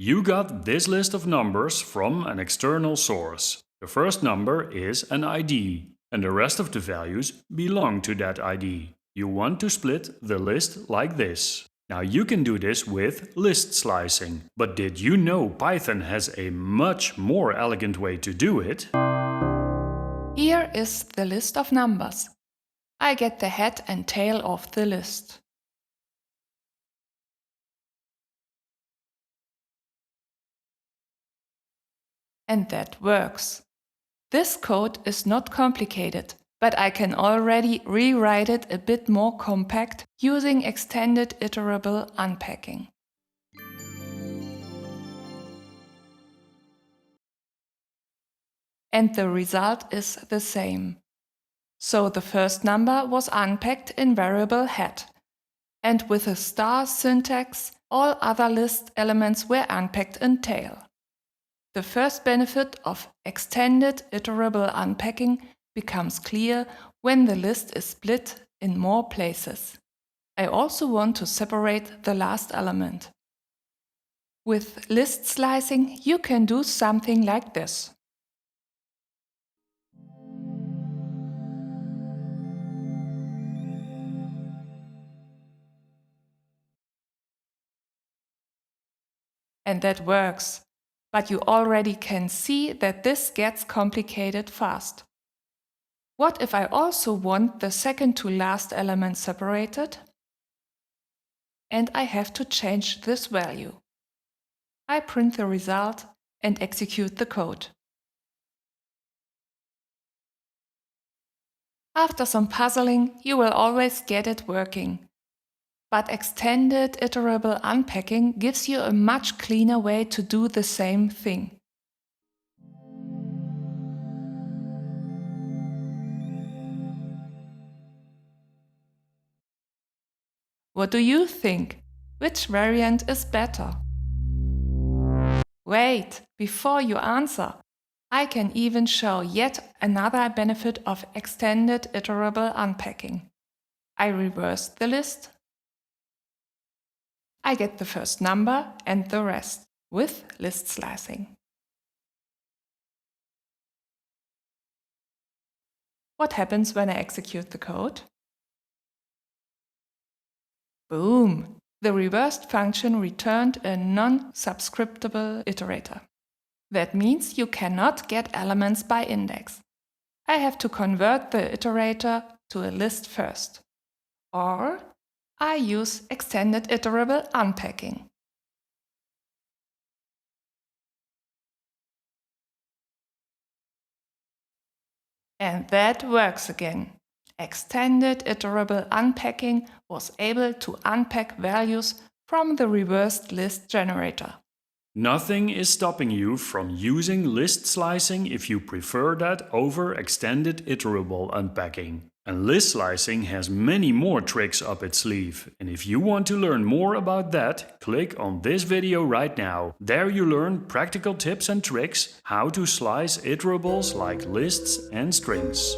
You got this list of numbers from an external source. The first number is an ID, and the rest of the values belong to that ID. You want to split the list like this. Now you can do this with list slicing, but did you know Python has a much more elegant way to do it? Here is the list of numbers. I get the head and tail of the list. And that works. This code is not complicated, but I can already rewrite it a bit more compact using extended iterable unpacking. And the result is the same. So the first number was unpacked in variable head, and with a star syntax, all other list elements were unpacked in tail. The first benefit of extended iterable unpacking becomes clear when the list is split in more places. I also want to separate the last element. With list slicing, you can do something like this. And that works. But you already can see that this gets complicated fast. What if I also want the second to last element separated? And I have to change this value. I print the result and execute the code. After some puzzling, you will always get it working. But extended iterable unpacking gives you a much cleaner way to do the same thing. What do you think? Which variant is better? Wait, before you answer, I can even show yet another benefit of extended iterable unpacking. I reverse the list. I get the first number and the rest with list slicing. What happens when I execute the code? Boom! The reversed function returned a non-subscriptable iterator. That means you cannot get elements by index. I have to convert the iterator to a list first. Or I use extended iterable unpacking. And that works again. Extended iterable unpacking was able to unpack values from the reversed list generator. Nothing is stopping you from using list slicing if you prefer that over extended iterable unpacking. And list slicing has many more tricks up its sleeve. And if you want to learn more about that, click on this video right now. There you learn practical tips and tricks how to slice iterables like lists and strings.